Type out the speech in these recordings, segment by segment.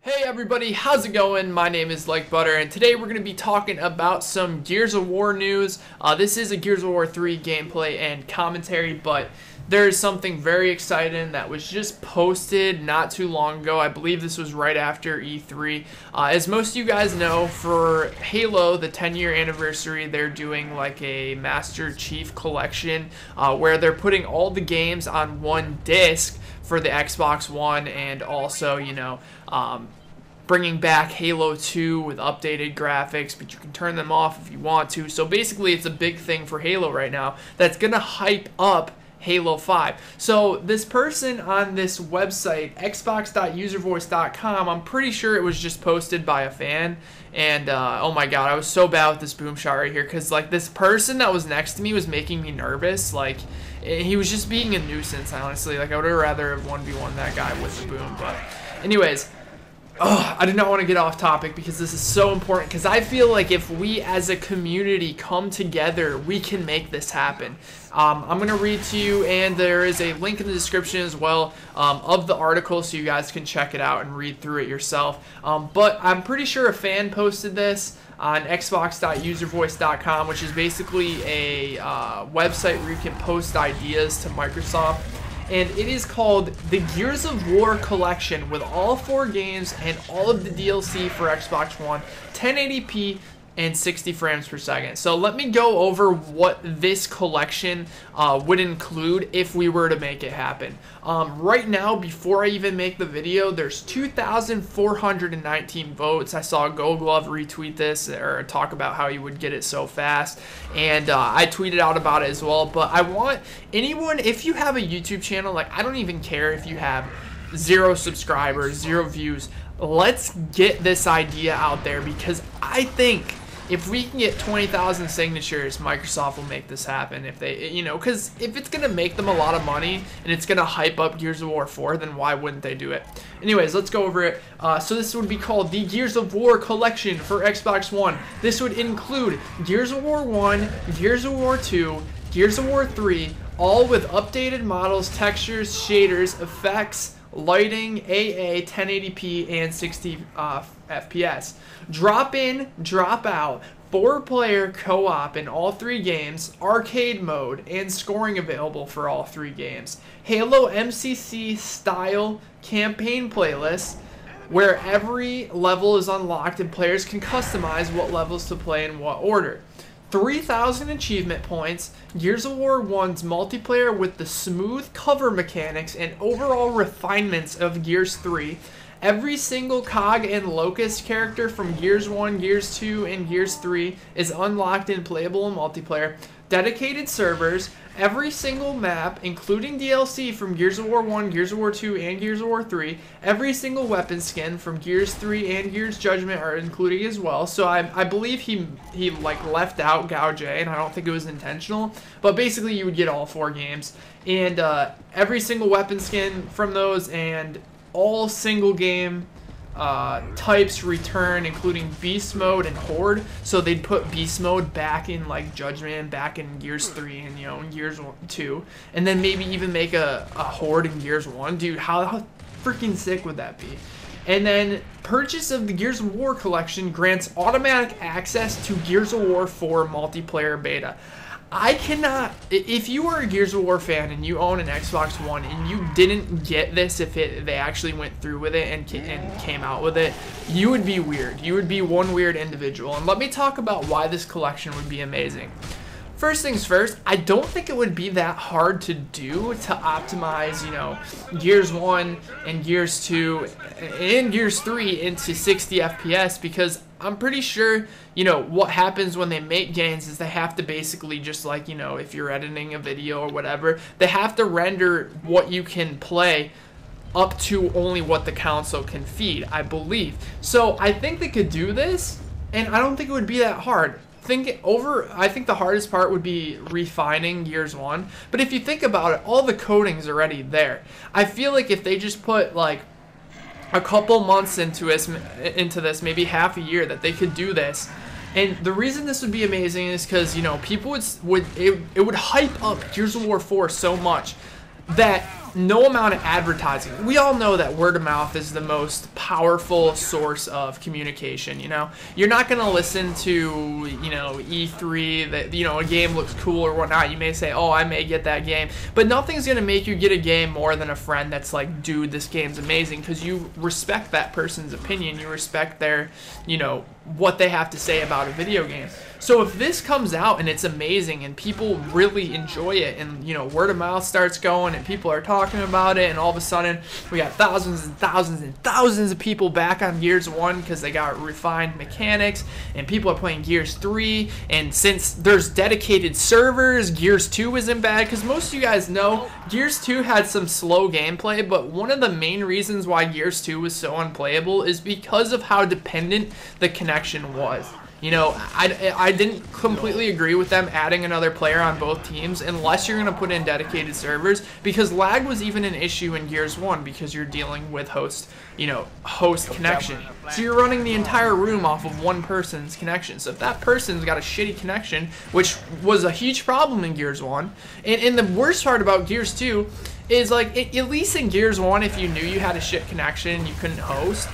Hey everybody, how's it going? My name is Like Butter, and today we're going to be talking about some Gears of War news. This is a Gears of War 3 gameplay and commentary, but there's something very exciting that was just posted not too long ago. I believe this was right after E3. As most of you guys know, for Halo, the 10-year anniversary, they're doing like a Master Chief Collection where they're putting all the games on one disc for the Xbox One, and also, bringing back Halo 2 with updated graphics, but you can turn them off if you want to. So basically, it's a big thing for Halo right now that's going to hype up Halo 5. So this person on this website, xbox.uservoice.com, I'm pretty sure it was just posted by a fan. And oh my god, I was so bad with this boom shot right here, because like this person that was next to me was making me nervous. Like he was just being a nuisance, honestly. Like I would have rather have 1v1 that guy with the boom. But anyways, I did not want to get off topic because this is so important, because I feel like if we as a community come together, we can make this happen. I'm going to read to you, and there is a link in the description as well of the article, so you guys can check it out and read through it yourself. But I'm pretty sure a fan posted this on xbox.uservoice.com, which is basically a website where you can post ideas to Microsoft. And it is called the Gears of War Collection, with all 4 games and all of the DLC for Xbox One, 1080p and 60 frames per second. So let me go over what this collection would include if we were to make it happen. Right now, before I even make the video, there's 2,419 votes. I saw Gold Glove retweet this or talk about how he would get it so fast, and I tweeted out about it as well. But I want anyone, if you have a YouTube channel, like I don't even care if you have 0 subscribers, 0 views, let's get this idea out there, because I think if we can get 20,000 signatures, Microsoft will make this happen. If they, because if it's going to make them a lot of money and it's going to hype up Gears of War 4, then why wouldn't they do it? Anyways, let's go over it. So this would be called the Gears of War Collection for Xbox One. This would include Gears of War 1, Gears of War 2, Gears of War 3, all with updated models, textures, shaders, effects, lighting, AA, 1080p, and 60 FPS. Drop in, drop out, 4-player co-op in all 3 games, arcade mode, and scoring available for all 3 games. Halo MCC style campaign playlist, where every level is unlocked and players can customize what levels to play in what order. 3,000 achievement points, Gears of War 1's multiplayer with the smooth cover mechanics and overall refinements of Gears 3. Every single COG and Locust character from Gears 1, Gears 2, and Gears 3 is unlocked and playable in multiplayer. Dedicated servers, every single map, including DLC from Gears of War 1, Gears of War 2, and Gears of War 3. Every single weapon skin from Gears 3 and Gears Judgment are included as well. So I believe he like left out Gauge, and I don't think it was intentional. But basically, you would get all 4 games, and every single weapon skin from those, and all single game types return, including Beast Mode and Horde. So they'd put Beast Mode back in like Judgment, back in Gears 3 and in Gears 2, and then maybe even make a Horde in Gears 1. Dude, how freaking sick would that be? And then purchase of the Gears of War Collection grants automatic access to Gears of War 4 multiplayer beta. I cannot, if you are a Gears of War fan and you own an Xbox One and you didn't get this, if they actually went through with it and came out with it, you would be weird. You would be one weird individual. And let me talk about why this collection would be amazing. First things first, I don't think it would be that hard to do to optimize, Gears 1 and Gears 2 and Gears 3 into 60 FPS, because I'm pretty sure, what happens when they make games is they have to basically just like, if you're editing a video or whatever, they have to render what you can play up to only what the console can feed, I believe. So I think they could do this, and I don't think it would be that hard. I think the hardest part would be refining Gears 1, but if you think about it, all the coding's already there. I feel like if they just put like a couple months into this, maybe half a year, that they could do this. And the reason this would be amazing is because, people would hype up Gears of War 4 so much that no amount of advertising. We all know that word of mouth is the most powerful source of communication. You know, you're not going to listen to, you know, E3 that, you know, a game looks cool or whatnot. You may say, oh, I may get that game, but nothing's going to make you get a game more than a friend that's like, dude, this game's amazing, because you respect that person's opinion. You respect their, you know, what they have to say about a video game. So if this comes out and it's amazing and people really enjoy it, and, you know, word of mouth starts going and people are talking about it, and all of a sudden we got thousands and thousands and thousands of people back on Gears 1 because they got refined mechanics, and people are playing Gears 3, and since there's dedicated servers, Gears 2 isn't bad, because most of you guys know Gears 2 had some slow gameplay, but one of the main reasons why Gears 2 was so unplayable is because of how dependent the connection was. You know, I didn't completely agree with them adding another player on both teams unless you're going to put in dedicated servers, because lag was even an issue in Gears 1 because you're dealing with host connection. So you're running the entire room off of one person's connection. So if that person's got a shitty connection, which was a huge problem in Gears 1, and the worst part about Gears 2 is, like, at least in Gears 1, if you knew you had a shit connection and you couldn't host,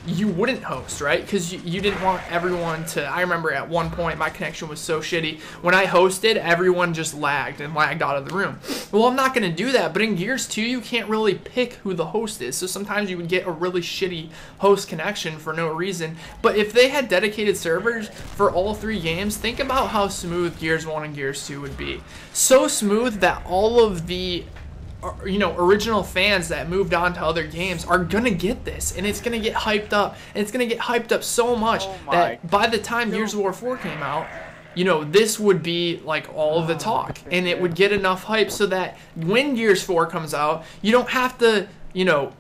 you wouldn't host, right? Because you didn't want everyone to. I remember at one point my connection was so shitty. When I hosted, everyone just lagged out of the room. Well, I'm not going to do that, but in Gears 2, you can't really pick who the host is. So sometimes you would get a really shitty host connection for no reason. But if they had dedicated servers for all three games, think about how smooth Gears 1 and Gears 2 would be. So smooth that all of the, you know, original fans that moved on to other games are gonna get this, and it's gonna get hyped up, and it's gonna get hyped up so much that by the time Gears of War 4 came out, you know, this would be like all of the talk, and it would get enough hype so that when Gears 4 comes out, you don't have to, you know,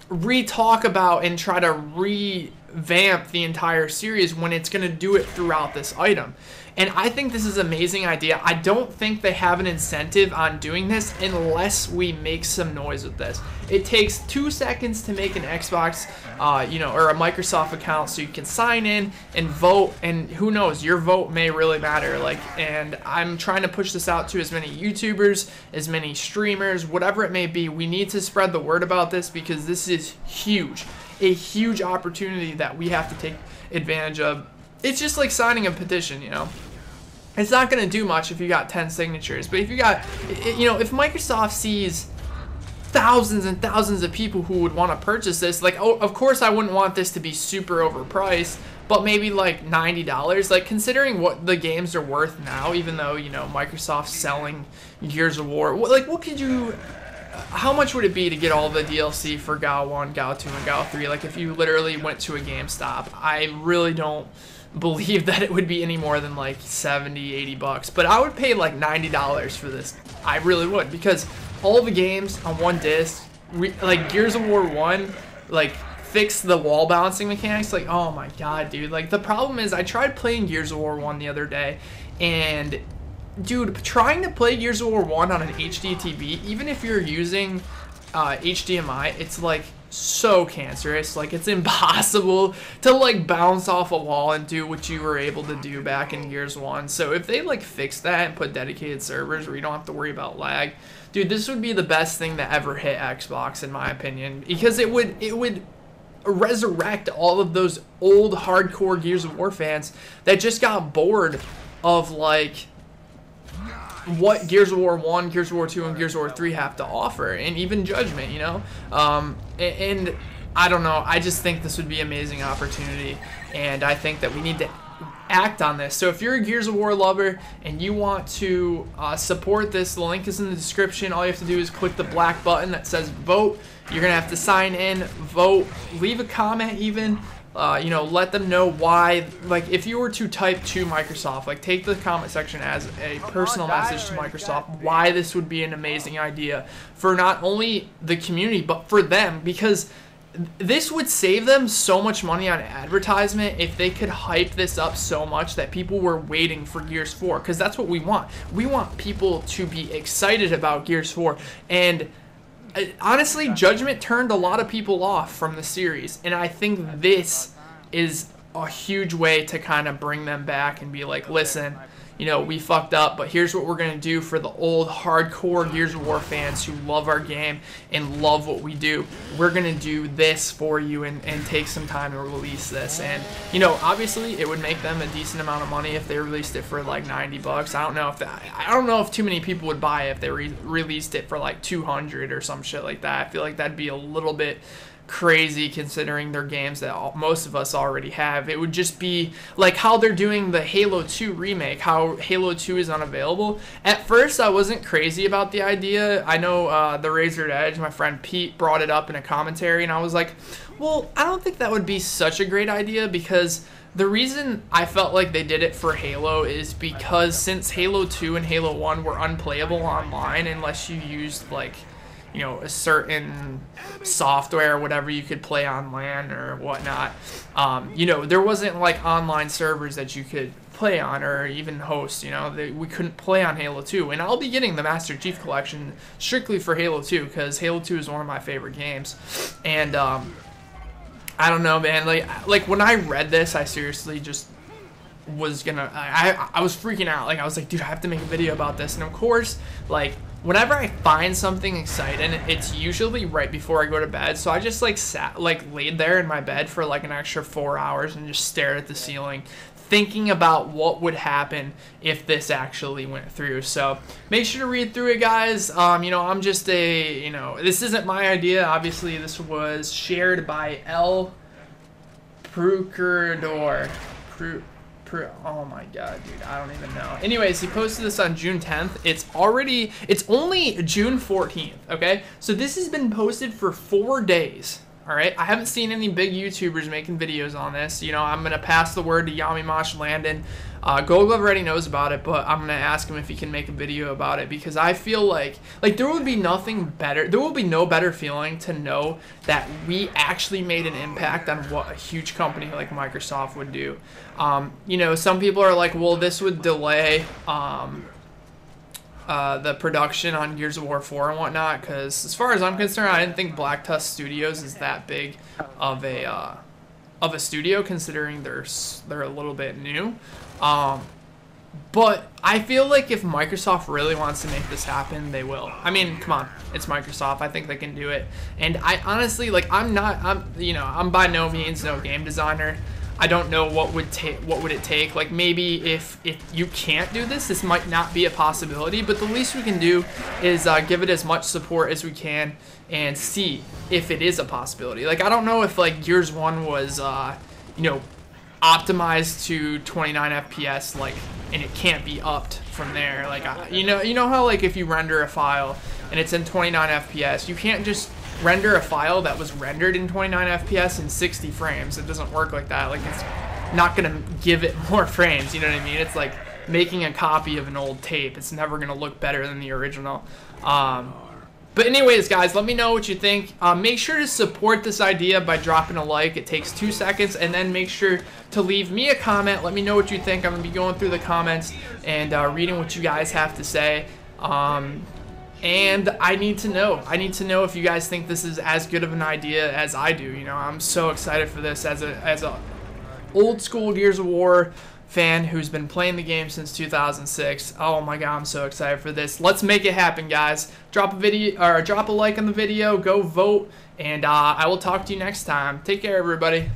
re-talk about and try to revamp the entire series when it's gonna do it throughout this item. And I think this is an amazing idea. I don't think they have an incentive on doing this unless we make some noise with this. It takes 2 seconds to make an Xbox, you know, or a Microsoft account so you can sign in and vote. And who knows, your vote may really matter. Like, and I'm trying to push this out to as many YouTubers, as many streamers, whatever it may be. We need to spread the word about this because this is huge, a huge opportunity that we have to take advantage of. It's just like signing a petition, you know. It's not going to do much if you got 10 signatures, but if you got, you know, if Microsoft sees thousands and thousands of people who would want to purchase this, like, oh, of course I wouldn't want this to be super overpriced, but maybe like $90, like, considering what the games are worth now, even though, you know, Microsoft's selling Gears of War, like, what could you, how much would it be to get all the DLC for GAL 1, GAL 2, and GAL 3? Like, if you literally went to a GameStop, I really don't believe that it would be any more than like 70, 80 bucks, but I would pay like $90 for this. I really would, because all the games on one disc, like Gears of War 1, like, fix the wall balancing mechanics. Like, oh my god, dude. Like, the problem is I tried playing Gears of War 1 the other day, and dude, trying to play Gears of War 1 on an HD TV, even if you're using HDMI, it's like so cancerous. Like, it's impossible to like bounce off a wall and do what you were able to do back in Gears 1. So if they like fix that and put dedicated servers where you don't have to worry about lag, dude, this would be the best thing that ever hit Xbox, in my opinion, because it would resurrect all of those old hardcore Gears of War fans that just got bored of like what Gears of War 1, Gears of War 2, and Gears of War 3 have to offer, and even Judgment, you know? And I don't know, I just think this would be an amazing opportunity, and I think that we need to act on this. So if you're a Gears of War lover and you want to support this, the link is in the description. All you have to do is click the black button that says vote. You're going to have to sign in, vote, leave a comment even. You know, let them know why, like, if you were to type to Microsoft, like, take the comment section as a personal message to Microsoft, why this would be an amazing idea for not only the community, but for them, because this would save them so much money on advertisement if they could hype this up so much that people were waiting for Gears 4, because that's what we want. We want people to be excited about Gears 4, and honestly, Judgment turned a lot of people off from the series, and I think this is a huge way to kind of bring them back and be like, listen, you know, we fucked up, but here's what we're going to do for the old hardcore Gears of War fans who love our game and love what we do. We're going to do this for you and take some time to release this. And, you know, obviously it would make them a decent amount of money if they released it for like 90 bucks. I don't know if too many people would buy it if they released it for like 200 or some shit like that. I feel like that'd be a little bit crazy considering they're games that most of us already have. It would just be like how they're doing the Halo 2 remake, how Halo 2 is unavailable. At first I wasn't crazy about the idea. I know the Razored Edge, my friend Pete, brought it up in a commentary, and I was like, well, I don't think that would be such a great idea, because the reason I felt like they did it for Halo is because since Halo 2 and Halo 1 were unplayable online unless you used like, you know, a certain software or whatever you could play on LAN or whatnot. You know, there wasn't like online servers that you could play on or even host. You know, we couldn't play on Halo 2. And I'll be getting the Master Chief Collection strictly for Halo 2 because Halo 2 is one of my favorite games. And I don't know, man. Like when I read this, I seriously just was gonna. I was freaking out. Like I was like, dude, I have to make a video about this. And of course, like, whenever I find something exciting, it's usually right before I go to bed. So I just laid there in my bed for like an extra 4 hours and just stared at the ceiling, thinking about what would happen if this actually went through. So make sure to read through it, guys. You know, I'm just this isn't my idea. Obviously, this was shared by El Procurador. Oh my god, dude, I don't even know. Anyways, he posted this on June 10th. It's only June 14th, okay? So this has been posted for 4 days, all right? I haven't seen any big YouTubers making videos on this. You know, I'm going to pass the word to Yamimash Landon. Goldglove already knows about it, but I'm going to ask him if he can make a video about it, because I feel like there would be nothing better. There will be no better feeling to know that we actually made an impact on what a huge company like Microsoft would do. You know, some people are like, well, this would delay the production on Gears of War 4 and whatnot, because as far as I'm concerned, I didn't think Black Tusk Studios is that big of a studio, considering they're a little bit new. But I feel like if Microsoft really wants to make this happen, they will. I mean, come on, it's Microsoft. I think they can do it. And I honestly, like, I'm by no means no game designer. I don't know what would it take. Like, maybe if you can't do this might not be a possibility, but the least we can do is give it as much support as we can and see if it is a possibility. Like, I don't know if like Gears 1 was you know, optimized to 29 FPS, like, and it can't be upped from there. Like, you know how like if you render a file and it's in 29 FPS, you can't just render a file that was rendered in 29 FPS in 60 frames. It doesn't work like that. Like, it's not gonna give it more frames, you know what I mean? It's like making a copy of an old tape. It's never gonna look better than the original. But anyways, guys, let me know what you think. Make sure to support this idea by dropping a like. It takes 2 seconds. And then make sure to leave me a comment. Let me know what you think. I'm going to be going through the comments and reading what you guys have to say. And I need to know. I need to know if you guys think this is as good of an idea as I do. You know, I'm so excited for this as a old school Gears of War fan who's been playing the game since 2006. Oh my god, I'm so excited for this. Let's make it happen, guys. Drop a like on the video, go vote, and I will talk to you next time. Take care, everybody.